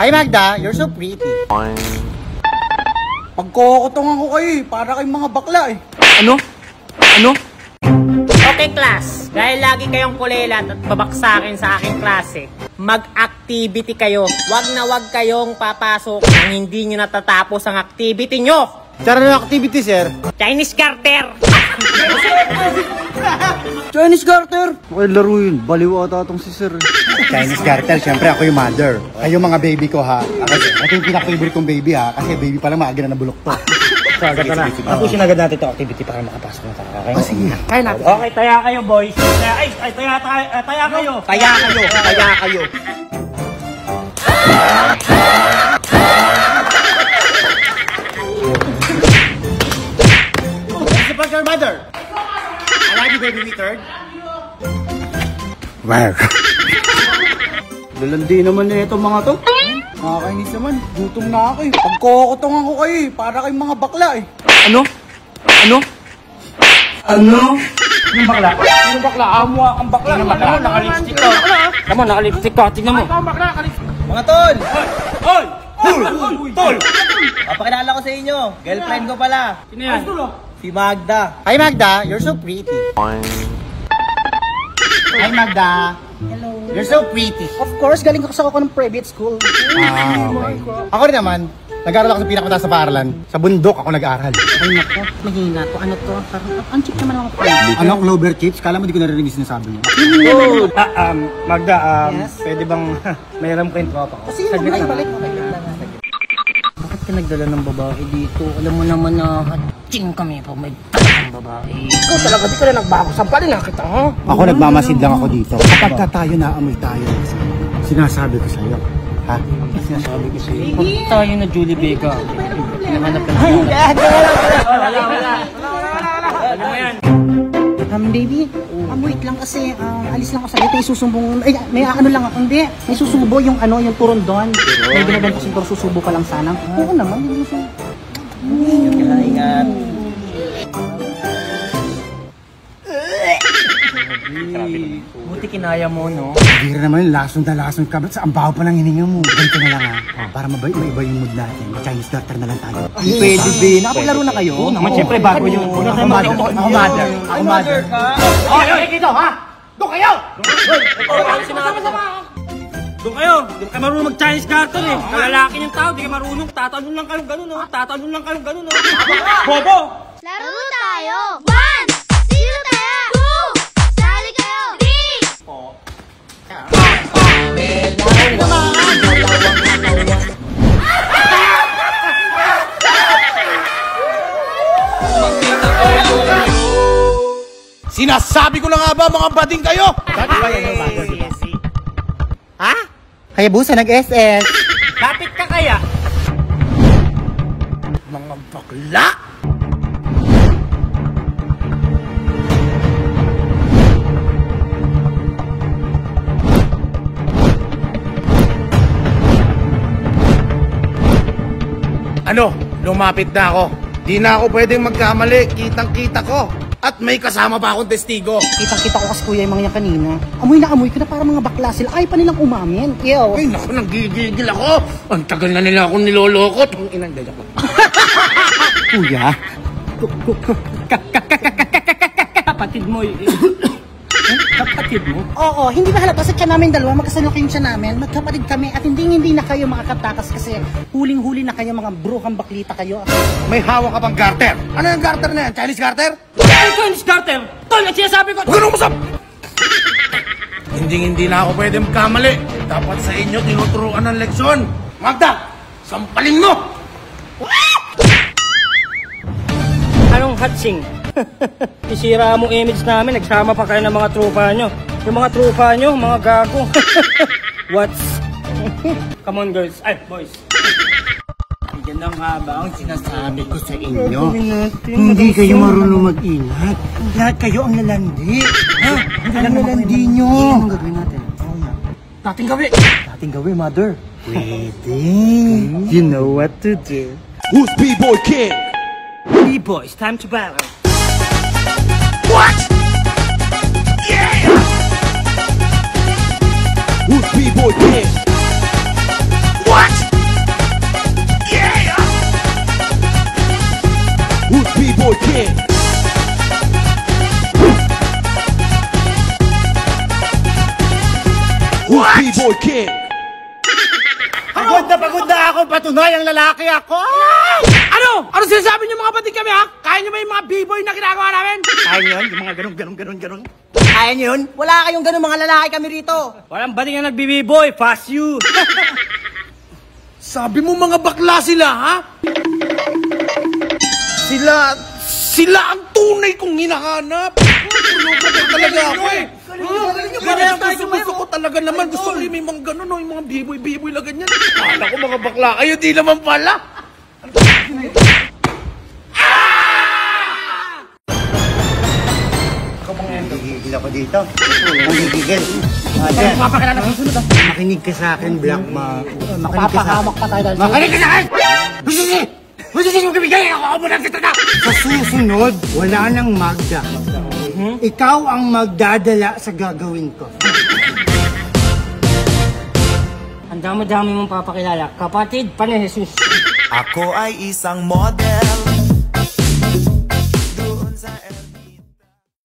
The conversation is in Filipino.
Hi Magda, you're so pretty. Pagkukutungan ko kayo eh, para kayong mga bakla eh. Ano? Okay class, dahil lagi kayong kulelat at babaksakin sa aking klase, mag-activity kayo. Wag na wag kayong papasok nang hindi nyo natatapos ang activity nyo. Sara na activity, sir. Chinese Carter! Chinese Carter! Okay, laro yun. Baliw ata itong si sir. Chinese Carter, syempre ako yung mother. Kayo mga baby ko ha. Ito yung pinaka-favorite kong baby ha. Kasi baby pa lang maaga na nabulok to. So, agad na. Tapusin agad natin itong activity para makapasok na tayo. Okay? Sige. Kaya natin. Okay, taya kayo boys. Taya kayo. Kaya kayo. Support your mother. I love you, baby retard. Wow. Lalandi naman na itong mga to. Nakakainis naman. Gutom na ako eh. Pagkukutungan ko kayo eh. Para kayong mga bakla eh. Ano? Yung bakla? Yung bakla? Amo ang bakla. Yung bakla? Naka-lipstick ka. Tama, naka-lipstick ka. Tingnan mo. Mga tol! Hoy! Tol! Papakilala ko sa inyo. Girlfriend ko pala. Sino yan? Si Magda. Hi Magda, you're so pretty. Hi Magda. Hello. You're so pretty. Of course, galing ako sa ng private school. Okay. Ako rin naman, nag-aaral ako sa pinakamataas sa paaralan. Sa bundok ako nag-aaral. Ay nako, mahina to. Ano to? Parang ang cheap naman ang private. Ano, Clover Chips? Kala mo di ko narinig sinasabi niya. Magda, Yes? pwede bang mayroon ko yung tropa ko? Kasi yun, ay balik mo. Bakit ka nagdala ng babae dito? Alam mo naman na hatsing kami pag may talagang babae. Ikaw talaga, di ka na nagbago. Sampalin na kita, ha? Ako nagmamasid lang ako dito. Kapag ka tayo naamoy tayo, sinasabi ko sa'yo. Ha? Sinasabi ko sa'yo. Pag tayo na Julie Vega, hinahanap ka na. Wala. Ano mo yan? Baby, wait lang kasi alis lang ako sa dito, may susumbong, ay, may ano lang ako, hindi, may susubo yung ano, yung turon doon. May binabenta siguro, susubo ka lang sana. Oo naman, hindi siya. Ingat. Buti kinaya mo, no? Hindi rin naman, lason ka. Ba't sa ambaw pa ng hininga mo? Ganito na lang ha. Para maiba yung mood natin. Chinese Carter na lang tayo. Pwede, be. Nakapaglaro na kayo? Oo naman, syempre bago yung... Ako mother. Hoy, dito, ha? Doon kayo! Doon kayo! Di ka marunong mag-Chinese Carter eh. Kalalaki yung tao, di ka marunong. Tatanong lang kayong ganun, no? Bobo! Laro tayo! 1! Sino tayo? 2! Sali kayo! 3! Sinasabi ko na nga ba mga bading kayo? Ha? Kaya busa nag-SS. Lapit ka kaya? Mga bakla! Ano? Lumapit na ako. Di na ako pwedeng magkamali. Kitang-kita ko. At may kasama pa akong testigo. Kitang-kita ko kasi kuya yung mga yan kanina. Amoy na amoy ko na para mga bakla sila. Ay pa nilang umamin. Ew. Ay, naku, nanggigigil ako. Ang tagal na nila akong nilolokot. Ang inang dala ko. Kuya? Kapatid mo Kapatid mo? Oo, hindi ba halata sa tiyan namin dalawa, magkasalo kayong tiyan namin, magkapatid kami at hindi na kayo makakatakas kasi huling-huli na kayo, mga bruhang baklita kayo. May hawak ka bang garter? Ano yung garter na yan? Chinese garter? Chinese Carter! Tol, ang sinasabi ko! Huwag ganun masap! Hindi na ako pwede magkamali. Dapat sa inyo tinuturuan ng leksyon. Magda, sampalin mo! Anong hatsing? Isira mo image namin, nagsama pa kayo ng mga tropa nyo. Yung mga tropa nyo, mga gago. What's... Come on girls, ay boys. Yan na nga ba ang sinasabi ko sa inyo? Hindi kayo marunong mag-ingat. Lahat kayo ang lalandi. Ha? Ang lalandi nyo. Anong gagawin natin? Dating gawi. Dating gawin, mother. Pwede. You know what to do. Who's B-Boy King? B-boys, time to battle. What? Yeah! Who's B-Boy King? What? B-Boy King. Pagod na ako, patunay ang lalaki ako! Ano? Ano sinasabi niyo mga batid kami ha? Kaya niyo ba yung mga B-Boy na ginagawa namin? Kaya nyo yun, yung mga ganon. Kaya nyo yun? Wala kayong ganun mga lalaki kami rito. Walang bating na nagbibiboy, fast you. Sabi mo mga bakla sila ha? Sila ang tunay kong hinahanap. Tulungan talaga ako eh. Gusto ko talaga naman. Gusto ko yung may mga ganun, yung mga B-Boy na ganyan. Kala ko mga bakla kayo, di naman pala. Gigigil ako dito. Gigigil. Mapapakilala sa sunod ah. Makinig ka sa akin, Black Ma. Mapapahamak pa tayo dahil sa... Makinig ka sa akin! Gusto mo kabigay! Ako mo lang kita na! Sa susunod, wala nang Magda. Ikaw ang magdadala sa gagawin ko. Ang dami-dami mong papakilala. Kapatid pa ni Jesus. Ako ay isang model